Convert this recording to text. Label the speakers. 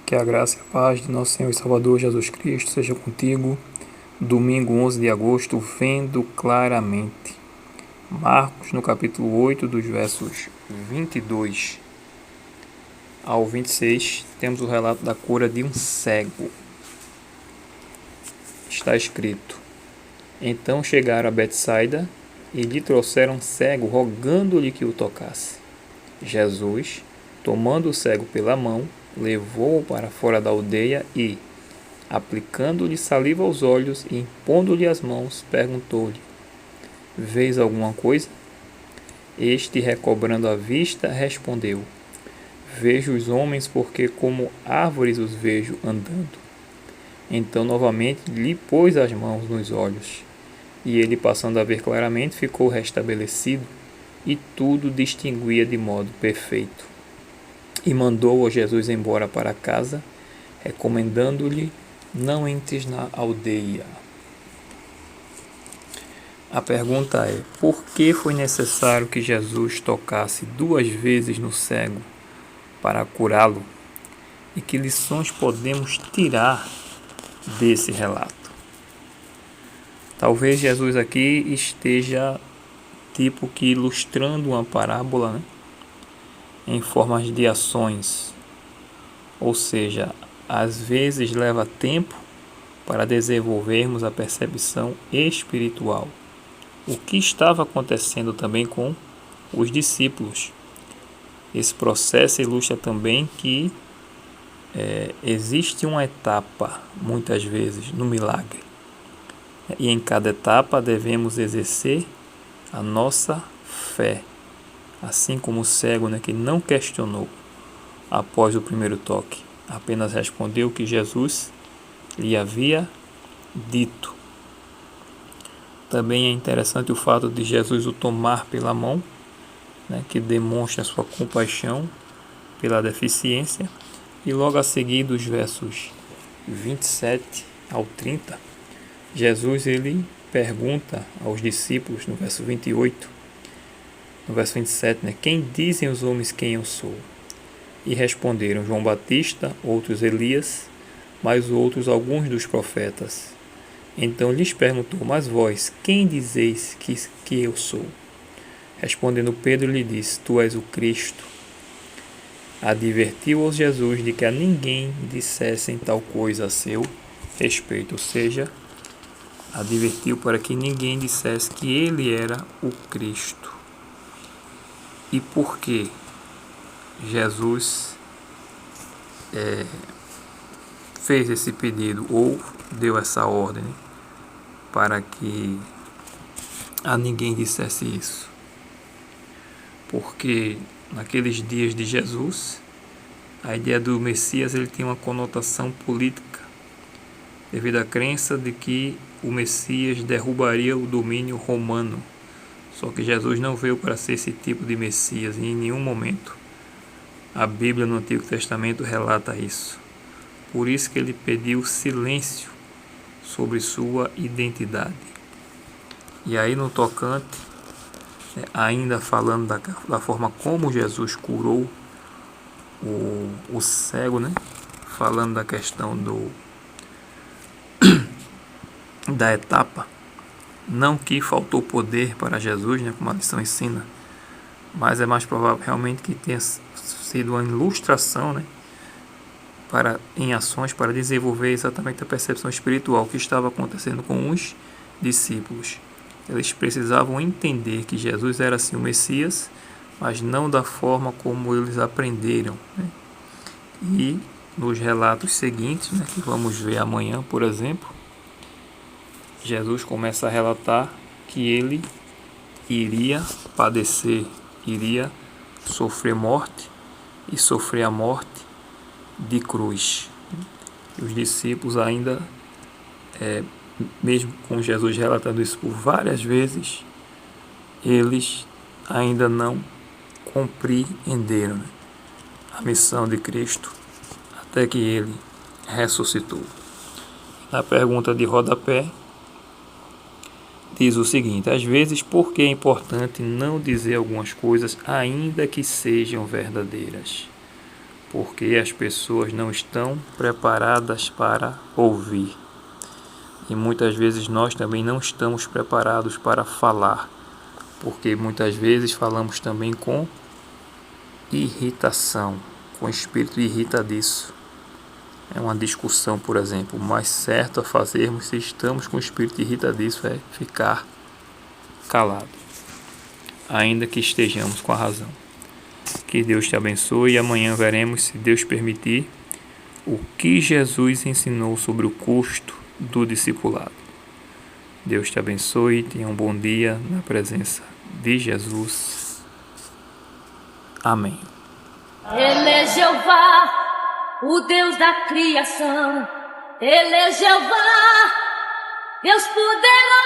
Speaker 1: Que a graça e a paz de nosso Senhor e Salvador Jesus Cristo seja contigo. Domingo 11 de agosto, vendo claramente. Marcos, no capítulo 8, dos versos 22 ao 26, temos o relato da cura de um cego. Está escrito: Então chegaram a Betsaida e lhe trouxeram um cego, rogando-lhe que o tocasse. Jesus, tomando o cego pela mão, levou-o para fora da aldeia e, aplicando-lhe saliva aos olhos e impondo-lhe as mãos, perguntou-lhe: Vês alguma coisa? Este, recobrando a vista, respondeu: Vejo os homens, porque como árvores os vejo andando. Então novamente lhe pôs as mãos nos olhos, e ele, passando a ver claramente, ficou restabelecido, e tudo distinguia de modo perfeito. E mandou-o Jesus embora para casa, recomendando-lhe: Não entres na aldeia. A pergunta é: por que foi necessário que Jesus tocasse 2 vezes no cego para curá-lo? E que lições podemos tirar desse relato? Talvez Jesus aqui esteja tipo que ilustrando uma parábola, né? Em formas de ações, ou seja, às vezes leva tempo para desenvolvermos a percepção espiritual. O que estava acontecendo também com os discípulos. Esse processo ilustra também que existe uma etapa, muitas vezes, no milagre. E em cada etapa devemos exercer a nossa fé. Assim como o cego, que não questionou após o primeiro toque, apenas respondeu o que Jesus lhe havia dito. Também é interessante o fato de Jesus o tomar pela mão, que demonstra sua compaixão pela deficiência. E logo a seguir, dos versos 27 ao 30, Jesus ele pergunta aos discípulos, no verso 28, no verso 27, Quem dizem os homens quem eu sou? E responderam: João Batista, outros Elias, mas outros alguns dos profetas. Então lhes perguntou: Mas vós, quem dizeis que eu sou? Respondendo Pedro, lhe disse: Tu és o Cristo. Advertiu-os Jesus de que a ninguém dissessem tal coisa a seu respeito, ou seja, advertiu para que ninguém dissesse que ele era o Cristo. E por que Jesus fez esse pedido ou deu essa ordem para que a ninguém dissesse isso? Porque naqueles dias de Jesus, a ideia do Messias ele tinha uma conotação política, devido à crença de que o Messias derrubaria o domínio romano. Só que Jesus não veio para ser esse tipo de Messias em nenhum momento. A Bíblia no Antigo Testamento relata isso. Por isso que ele pediu silêncio sobre sua identidade. E aí no tocante, ainda falando da forma como Jesus curou o cego, falando da questão da etapa, não que faltou poder para Jesus, como a lição ensina, mas é mais provável realmente que tenha sido uma ilustração, em ações para desenvolver exatamente a percepção espiritual que estava acontecendo com os discípulos. Eles precisavam entender que Jesus era sim o Messias, mas não da forma como eles aprenderam. E nos relatos seguintes, que vamos ver amanhã, por exemplo, Jesus começa a relatar que ele iria padecer, iria sofrer morte e sofrer a morte de cruz. E os discípulos ainda, mesmo com Jesus relatando isso por várias vezes, eles ainda não compreenderam a missão de Cristo até que ele ressuscitou. Na pergunta de rodapé, enfatizo o seguinte: às vezes, por que é importante não dizer algumas coisas, ainda que sejam verdadeiras? Porque as pessoas não estão preparadas para ouvir. E muitas vezes nós também não estamos preparados para falar, porque muitas vezes falamos também com irritação, com espírito irritadiço. É uma discussão, por exemplo. O mais certo a fazermos, se estamos com espírito irritadiço, é ficar calado, ainda que estejamos com a razão. Que Deus te abençoe e amanhã veremos, se Deus permitir, o que Jesus ensinou sobre o custo do discipulado. Deus te abençoe e tenha um bom dia na presença de Jesus. Amém.
Speaker 2: Ele é Jeová, o Deus da criação. Ele é Jeová, Deus poderoso.